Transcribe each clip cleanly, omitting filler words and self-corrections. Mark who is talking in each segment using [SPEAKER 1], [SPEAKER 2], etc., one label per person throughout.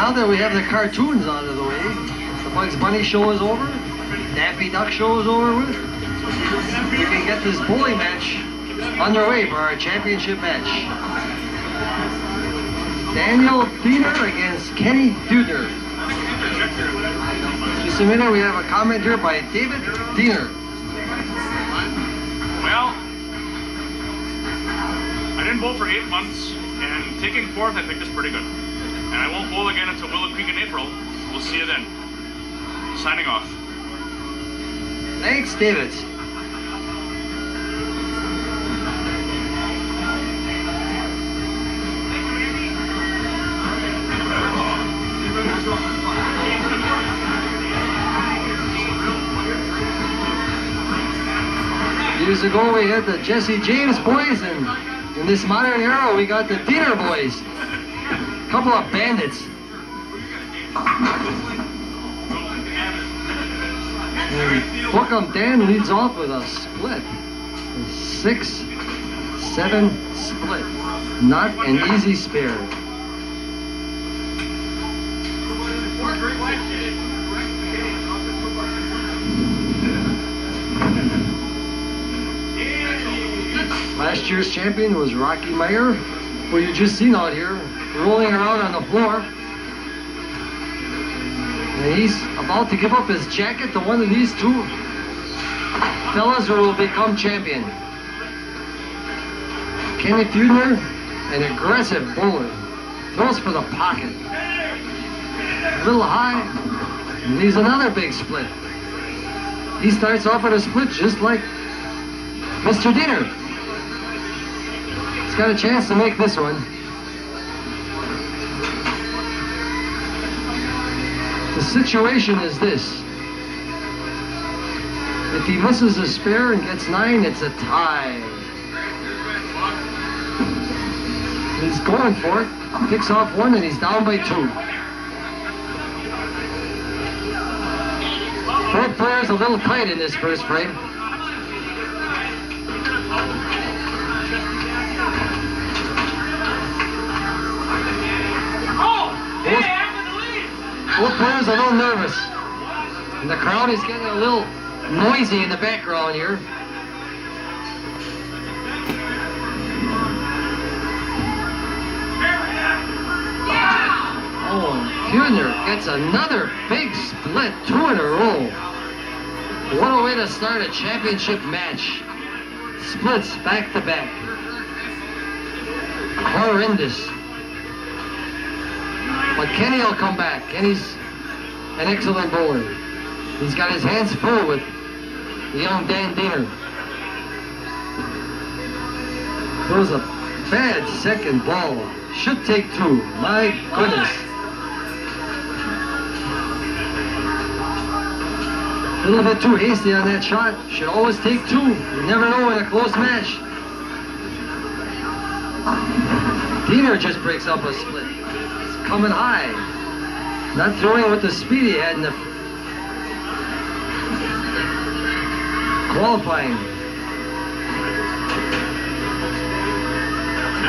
[SPEAKER 1] now that we have the cartoons out of the way, the Bugs Bunny show is over, Daffy Duck show is over with, we can get this bowling match underway for our championship match. Daniel Diener against Kenny Deutner. Just a minute, we have a comment here by David Diener.
[SPEAKER 2] Well, I didn't bowl for 8 months, and taking fourth I think is pretty good. And I won't bowl again until Willow Creek in April. We'll see you then. Signing off.
[SPEAKER 1] Thanks, David. Years ago we had the Jesse James boys, and in this modern era we got the Diener boys. A couple of bandits. And Bookham Dan leads off with a split. A 6-7 split. Not an easy spare. Last year's champion was Rocky Meyer, who you just seen out here, rolling around on the floor. And he's about to give up his jacket to one of these two fellas who will become champion. Kenny Deutner, an aggressive bowler, throws for the pocket. A little high, and leaves another big split. He starts off with a split just like Mr. Diener. He's got a chance to make this one. The situation is this. If he misses a spare and gets 9, it's a tie. He's going for it, picks off 1, and he's down by 2. Both players a little tight in this first frame. Both players a little nervous. And the crowd is getting a little noisy in the background here. Oh, Diener gets another big split, 2 in a row. What a way to start a championship match. Splits back to back. Horrendous. But Kenny will come back. Kenny's an excellent bowler. He's got his hands full with the young Dan Diener. Throws a bad second ball. Should take 2. My goodness. A little bit too hasty on that shot. Should always take 2. You never know in a close match. Diener just breaks up a split. Coming high, not throwing with the speed he had in the qualifying.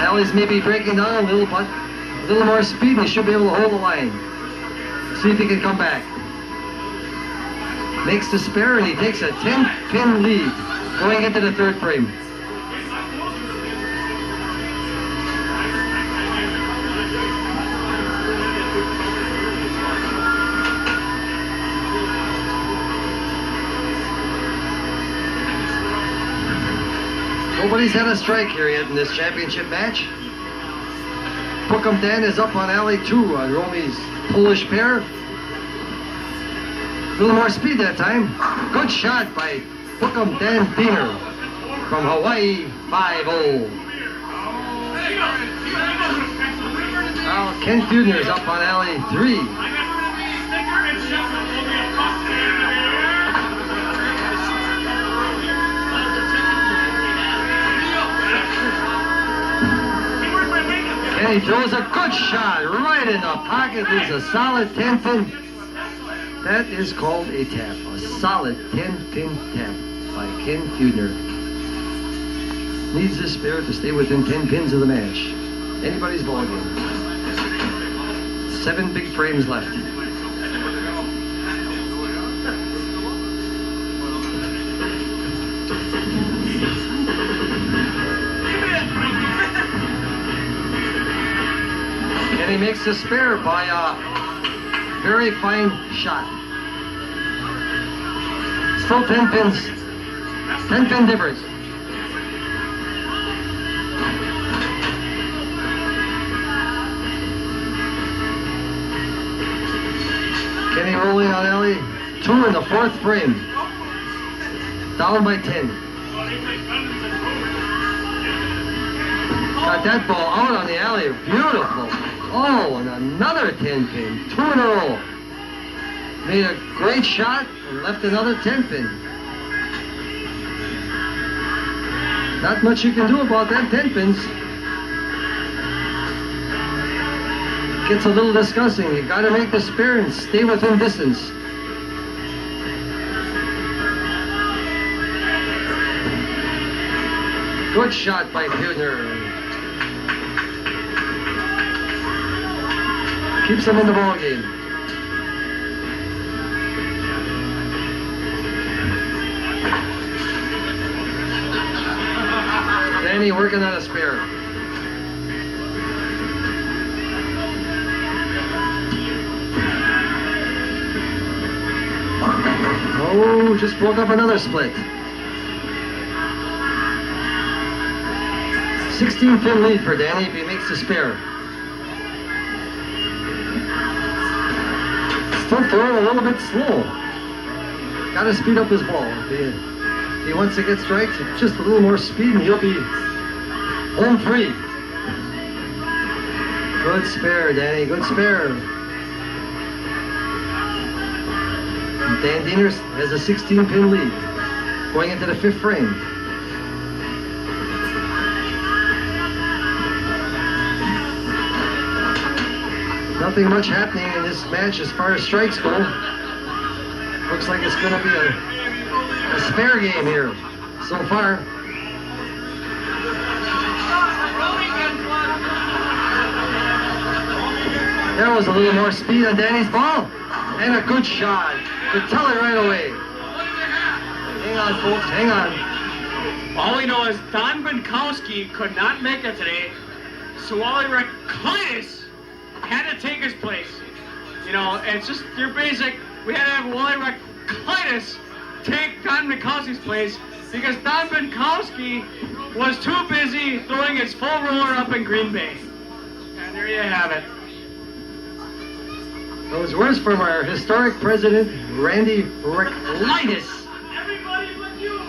[SPEAKER 1] Alley's maybe breaking down a little, but a little more speed and he should be able to hold the line. See if he can come back. Makes the spare and he takes a 10-pin lead going into the third frame. Nobody's had a strike here yet in this championship match. Bookham Dan is up on alley 2 on Romy's Polish pair. A little more speed that time. Good shot by Bookham Dan Diener from Hawaii 5-0. Now Ken Deutner is up on alley 3. And he throws a good shot right in the pocket. There's a solid 10-pin. That is called a tap. A solid 10-pin tap by Ken Deutner. Needs the spare to stay within 10 pins of the match. Anybody's ball game. 7 big frames left. And he makes a spare by a very fine shot. Still 10 pins. 10 pin difference. Kenny rolling on Ellie. 2 in the 4th frame. Down by 10. Got that ball out on the alley. Beautiful. Oh, and another 10 pin. 2 in a row. Made a great shot and left another 10 pin. Not much you can do about that 10 pins. Gets a little disgusting. You got to make the spare and stay within distance. Good shot by Diener. Keeps him in the ball game. Danny working on a spare. Oh, just broke up another split. 16 pin lead for Danny if he makes the spare. Still throwing a little bit slow. Got to speed up his ball. If he wants to get strikes, just a little more speed and he'll be home free. Good spare, Danny. Good spare. Dan Diener has a 16 pin lead going into the 5th frame. Nothing much happening in this match as far as strikes go. Looks like it's going to be a spare game here so far. There was a little more speed on Danny's ball and a good shot. Could tell it right away. Hang on, folks, hang on.
[SPEAKER 3] All we know is Don Binkowski could not make it today, so Wally Reclitus had to take his place. You know, it's just your basic. We had to have Wally Reclitus take Don Binkowski's place because Don Binkowski was too busy throwing his full roller up in Green Bay. And there you have it.
[SPEAKER 1] Those words from our historic president, Randy Reclitus.
[SPEAKER 3] Everybody but you.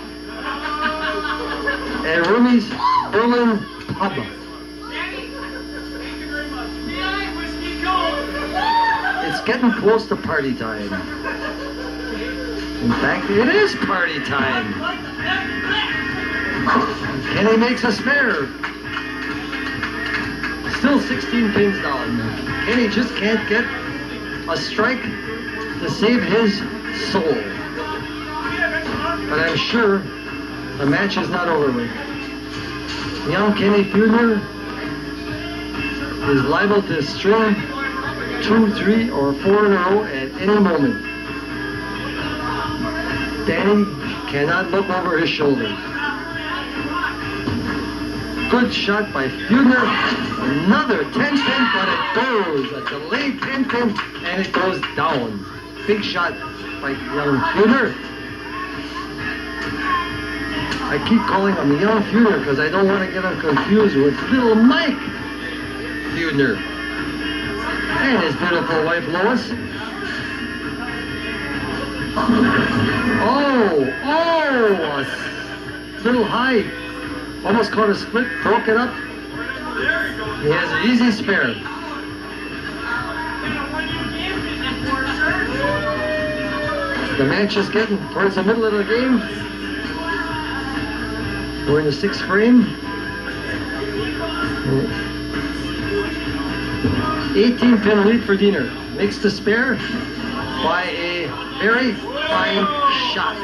[SPEAKER 1] At Rumi's Berlin Pub.
[SPEAKER 3] Danny, thank you very much. P.I. Whiskey Gold.
[SPEAKER 1] It's getting close to party time. In fact, it is party time. Kenny makes a spare. Still 16 pins down. Kenny just can't get a strike to save his soul. But I'm sure the match is not over with. Young Kenny Diener is liable to string 2, 3, or 4 in a row at any moment. Danny cannot look over his shoulder. Good shot by Diener. Another 10 pin, but it goes. A delayed 10 pin, and it goes down. Big shot by young Diener. I keep calling him young Diener because I don't want to get him confused with little Mike Diener and his beautiful wife Lois. A little high. Almost caught a split, broke it up. He has an easy spare. The match is getting towards the middle of the game. We're in the 6th frame. 18 pin lead for Diener. Makes the spare by a very fine shot.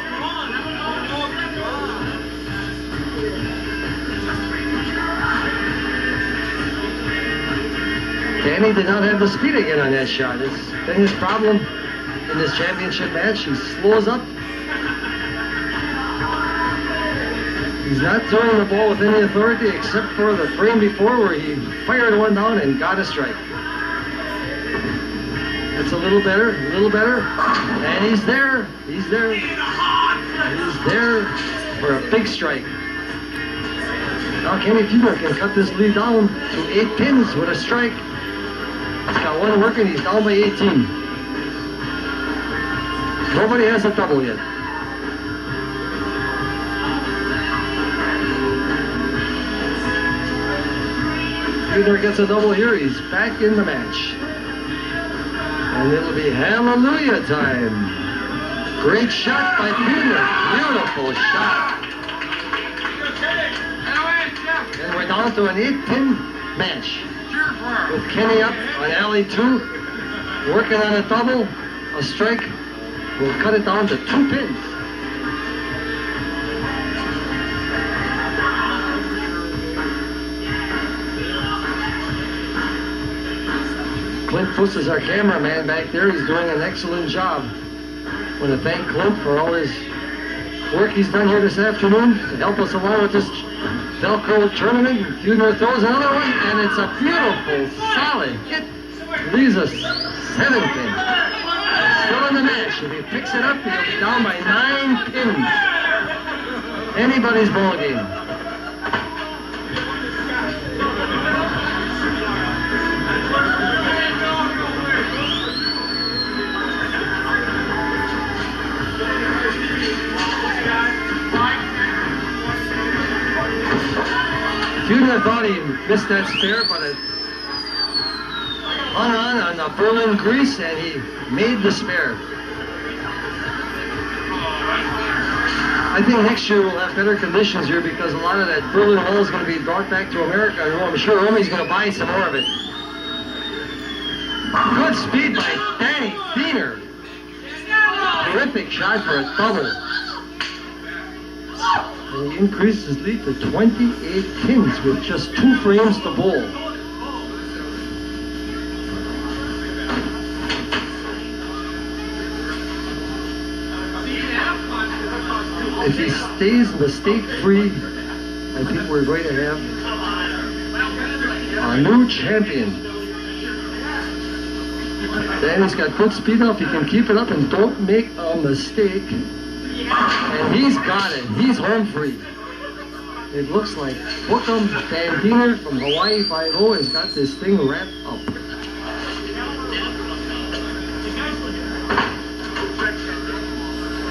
[SPEAKER 1] Danny did not have the speed again on that shot. It's been his problem in this championship match. He slows up. He's not throwing the ball with any authority except for the frame before where he fired one down and got a strike. That's a little better, and he's there, he's there for a big strike. Now Kenny Diener can cut this lead down to 8 pins with a strike. He's got one working, he's down by 18. Nobody has a double yet. Diener gets a double here, he's back in the match. And it'll be hallelujah time. Great shot by Diener. Beautiful shot. And we're down to an 8-pin match. With Kenny up on alley 2, working on a double, a strike. We'll cut it down to 2 pins. Clint Fuss is our cameraman back there. He's doing an excellent job. I want to thank Clint for all his work he's done here this afternoon to help us along with this Velcro tournament. Diener throws another one, and it's a beautiful, solid hit. Leaves us 7 pins. Still in the match. If he picks it up, he'll be down by 9 pins. Anybody's ball game. Diener thought he missed that spare, but it hung on the Berlin grease, and he made the spare. I think next year we'll have better conditions here because a lot of that Berlin wool is going to be brought back to America. I'm sure Romy's going to buy some more of it. Good speed by Danny Diener. Terrific shot for a double. And he increased his lead to 28 pins with just 2 frames to bowl. If he stays mistake-free, I think we're going to have a new champion. Danny's got good speed up. He can keep it up and don't make a mistake. And he's got it. He's home free. It looks like Bookham Van Diener from Hawaii 5-0 has got this thing wrapped up.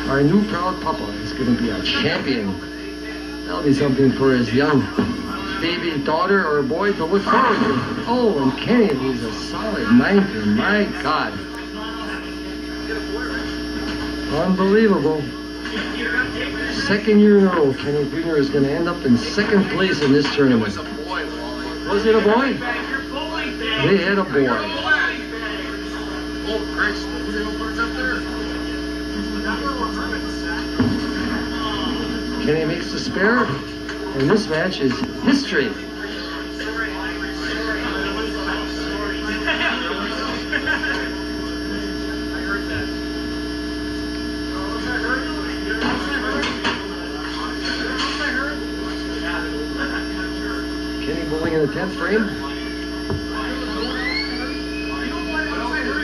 [SPEAKER 1] Our new proud papa is going to be a champion. That'll be something for his young baby daughter or boy to look forward to. Oh, and Kenny leaves a solid 9 pin. My God. Unbelievable. Second year in a row, Kenny Diener is going to end up in second place in this tournament. Was it a boy? They had a boy. Kenny makes the spare, and this match is history. Kenny bowling in the 10th frame.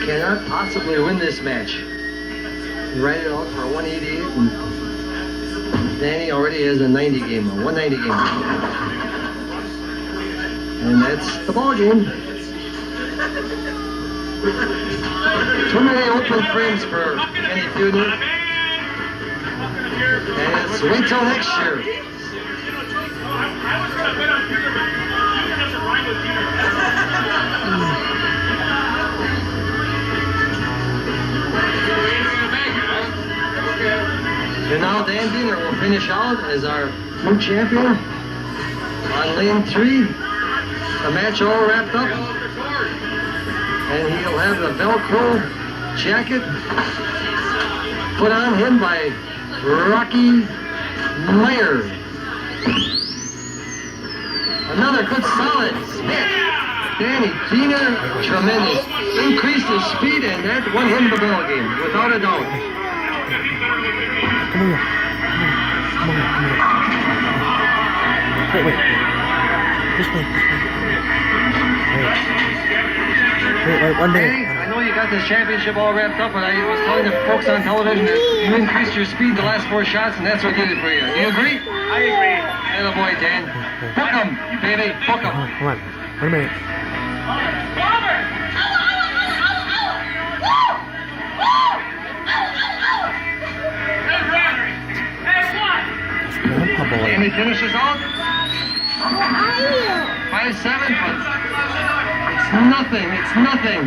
[SPEAKER 1] Cannot possibly win this match. He ran it out for a 188, and Danny already has a 90 game, a 190 game. And that's the ball game. Too many open frames for Kenny Diener. And let's wait till next year. And now Dan Diener will finish out as our new champion on lane 3. The match all wrapped up. And he'll have the Velcro jacket put on him by Rocky Meyer. Another good solid hit. Danny Diener, tremendous. Increased his speed, and that won him the ball game, without a doubt.
[SPEAKER 4] Come on. Wait. This way. Wait, one day.
[SPEAKER 1] Danny, I know you got this championship all wrapped up, but I was telling the folks on television that you increased your speed the last 4 shots, and that's what did it for you. Do you agree?
[SPEAKER 3] I agree.
[SPEAKER 1] Atta boy, Dan. Book him, baby. Book him.
[SPEAKER 4] Come on. 1 minute. Grandpa boy.
[SPEAKER 1] Danny finishes out. 5-7, but it's nothing. It's nothing.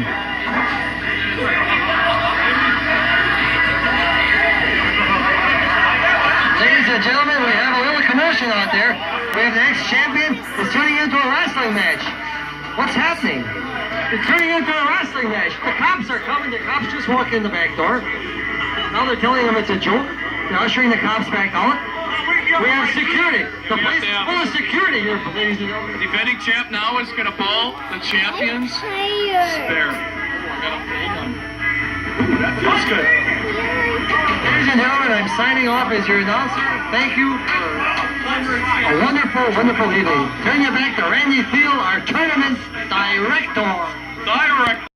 [SPEAKER 1] Ladies and gentlemen, we have a little commotion out there. We have the ex-champion. It's turning into a wrestling match. What's happening? It's turning into a wrestling match. The cops are coming. The cops just walked in the back door. Now they're telling them it's a joke. They're ushering the cops back out. We have security. The place is full of security here, ladies and gentlemen.
[SPEAKER 2] Defending champ now is going to pull the champions spare. That's good.
[SPEAKER 1] Ladies and gentlemen, I'm signing off as your announcer. Thank you for a wonderful, wonderful evening. Turn your back to Randy Field, our tournament director.